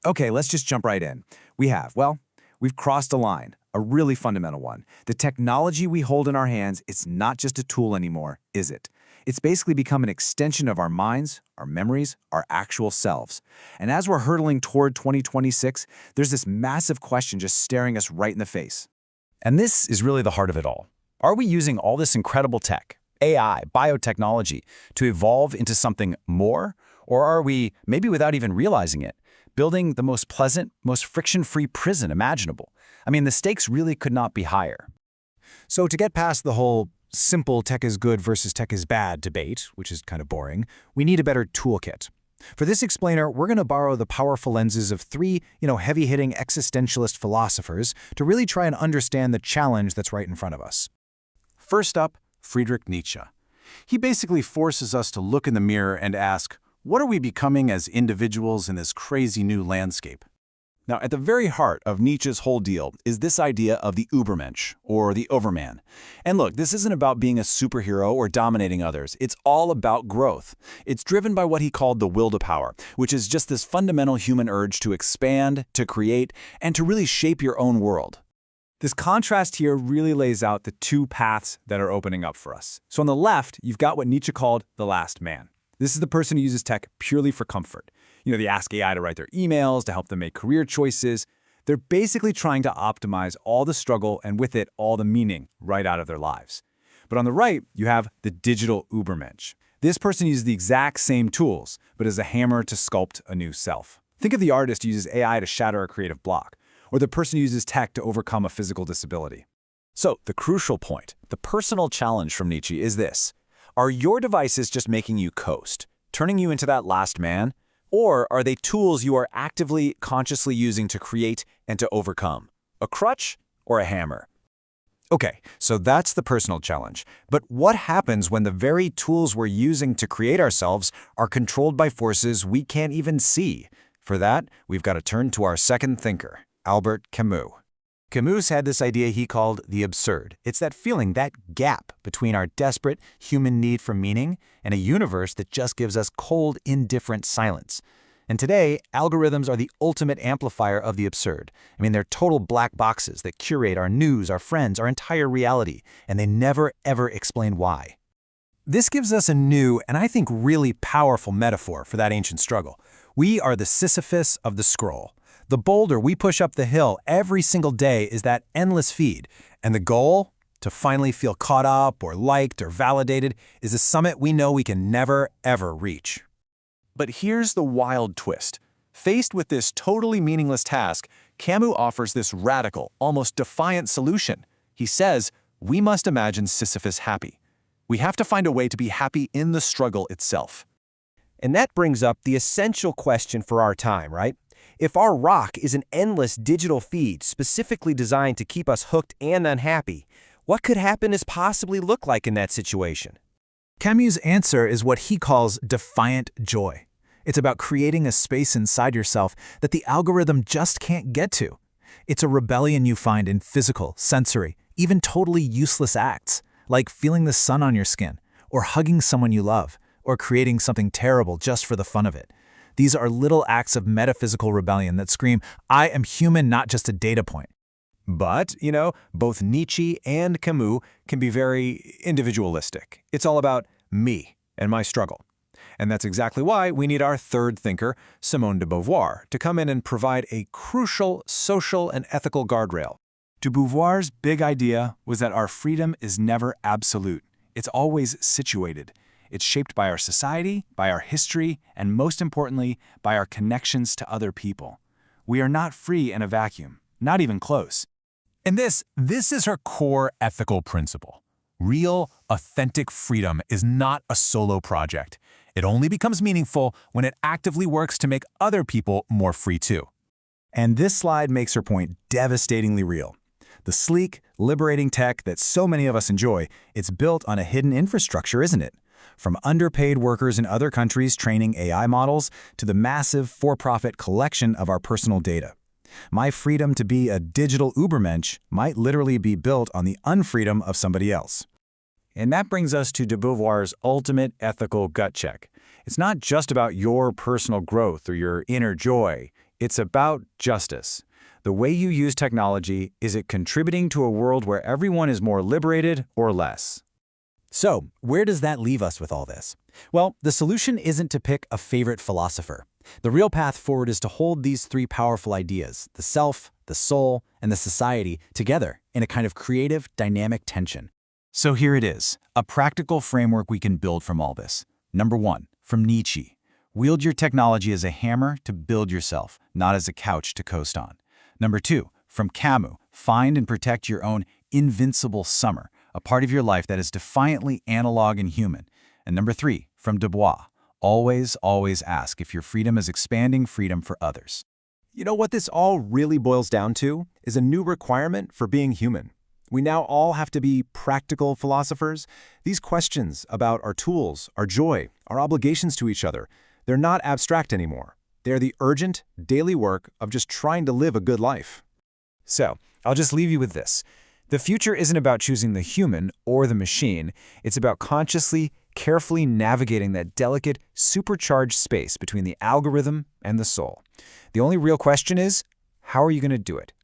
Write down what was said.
Okay, let's just jump right in. We've crossed a line, a really fundamental one. The technology we hold in our hands, it's not just a tool anymore, is it? It's basically become an extension of our minds, our memories, our actual selves. And as we're hurtling toward 2026, there's this massive question just staring us right in the face. And this is really the heart of it all. Are we using all this incredible tech, AI, biotechnology, to evolve into something more? Or are we, maybe without even realizing it, building the most pleasant, most friction-free prison imaginable? I mean, the stakes really could not be higher. So to get past the whole simple tech is good versus tech is bad debate, which is kind of boring, we need a better toolkit. For this explainer, we're going to borrow the powerful lenses of three, heavy-hitting existentialist philosophers to really try and understand the challenge that's right in front of us. First up, Friedrich Nietzsche. He basically forces us to look in the mirror and ask, what are we becoming as individuals in this crazy new landscape? Now, at the very heart of Nietzsche's whole deal is this idea of the Übermensch, or the overman. And look, this isn't about being a superhero or dominating others. It's all about growth. It's driven by what he called the will to power, which is just this fundamental human urge to expand, to create, and to really shape your own world. This contrast here really lays out the two paths that are opening up for us. So on the left, you've got what Nietzsche called the last man. This is the person who uses tech purely for comfort. They ask AI to write their emails, to help them make career choices. They're basically trying to optimize all the struggle and with it, all the meaning right out of their lives. But on the right, you have the digital Übermensch. This person uses the exact same tools, but as a hammer to sculpt a new self. Think of the artist who uses AI to shatter a creative block, or the person who uses tech to overcome a physical disability. So, the crucial point, the personal challenge from Nietzsche is this. Are your devices just making you coast, turning you into that last man? Or are they tools you are actively, consciously using to create and to overcome? A crutch or a hammer? Okay, so that's the personal challenge. But what happens when the very tools we're using to create ourselves are controlled by forces we can't even see? For that, we've got to turn to our second thinker, Albert Camus. Camus had this idea he called the absurd. It's that feeling, that gap between our desperate human need for meaning and a universe that just gives us cold, indifferent silence. And today, algorithms are the ultimate amplifier of the absurd. I mean, they're total black boxes that curate our news, our friends, our entire reality, and they never, ever explain why. This gives us a new, and I think really powerful metaphor for that ancient struggle. We are the Sisyphus of the scroll. The boulder we push up the hill every single day is that endless feed, and the goal, to finally feel caught up or liked or validated, is a summit we know we can never, ever reach. But here's the wild twist. Faced with this totally meaningless task, Camus offers this radical, almost defiant solution. He says, we must imagine Sisyphus happy. We have to find a way to be happy in the struggle itself. And that brings up the essential question for our time, right? If our rock is an endless digital feed specifically designed to keep us hooked and unhappy, what could happiness possibly look like in that situation? Camus' answer is what he calls defiant joy. It's about creating a space inside yourself that the algorithm just can't get to. It's a rebellion you find in physical, sensory, even totally useless acts, like feeling the sun on your skin, or hugging someone you love, or creating something terrible just for the fun of it. These are little acts of metaphysical rebellion that scream, I am human, not just a data point. But, both Nietzsche and Camus can be very individualistic. It's all about me and my struggle. And that's exactly why we need our third thinker, Simone de Beauvoir, to come in and provide a crucial social and ethical guardrail. De Beauvoir's big idea was that our freedom is never absolute. It's always situated. It's shaped by our society, by our history, and most importantly, by our connections to other people. We are not free in a vacuum, not even close. And this is her core ethical principle. Real, authentic freedom is not a solo project. It only becomes meaningful when it actively works to make other people more free too. And this slide makes her point devastatingly real. The sleek, liberating tech that so many of us enjoy, it's built on a hidden infrastructure, isn't it? From underpaid workers in other countries training AI models to the massive for-profit collection of our personal data. My freedom to be a digital Übermensch might literally be built on the unfreedom of somebody else. And that brings us to de Beauvoir's ultimate ethical gut check. It's not just about your personal growth or your inner joy. It's about justice. The way you use technology, is it contributing to a world where everyone is more liberated or less? So, where does that leave us with all this? Well, the solution isn't to pick a favorite philosopher. The real path forward is to hold these three powerful ideas, the self, the soul, and the society, together in a kind of creative, dynamic tension. So here it is, a practical framework we can build from all this. Number 1, from Nietzsche. Wield your technology as a hammer to build yourself, not as a couch to coast on. Number 2, from Camus. Find and protect your own invincible summer, a part of your life that is defiantly analog and human. And number 3, from de Beauvoir. Always, always ask if your freedom is expanding freedom for others. You know what this all really boils down to is a new requirement for being human. We now all have to be practical philosophers. These questions about our tools, our joy, our obligations to each other, they're not abstract anymore. They're the urgent, daily work of just trying to live a good life. So, I'll just leave you with this. The future isn't about choosing the human or the machine. It's about consciously, carefully navigating that delicate, supercharged space between the algorithm and the soul. The only real question is, how are you going to do it?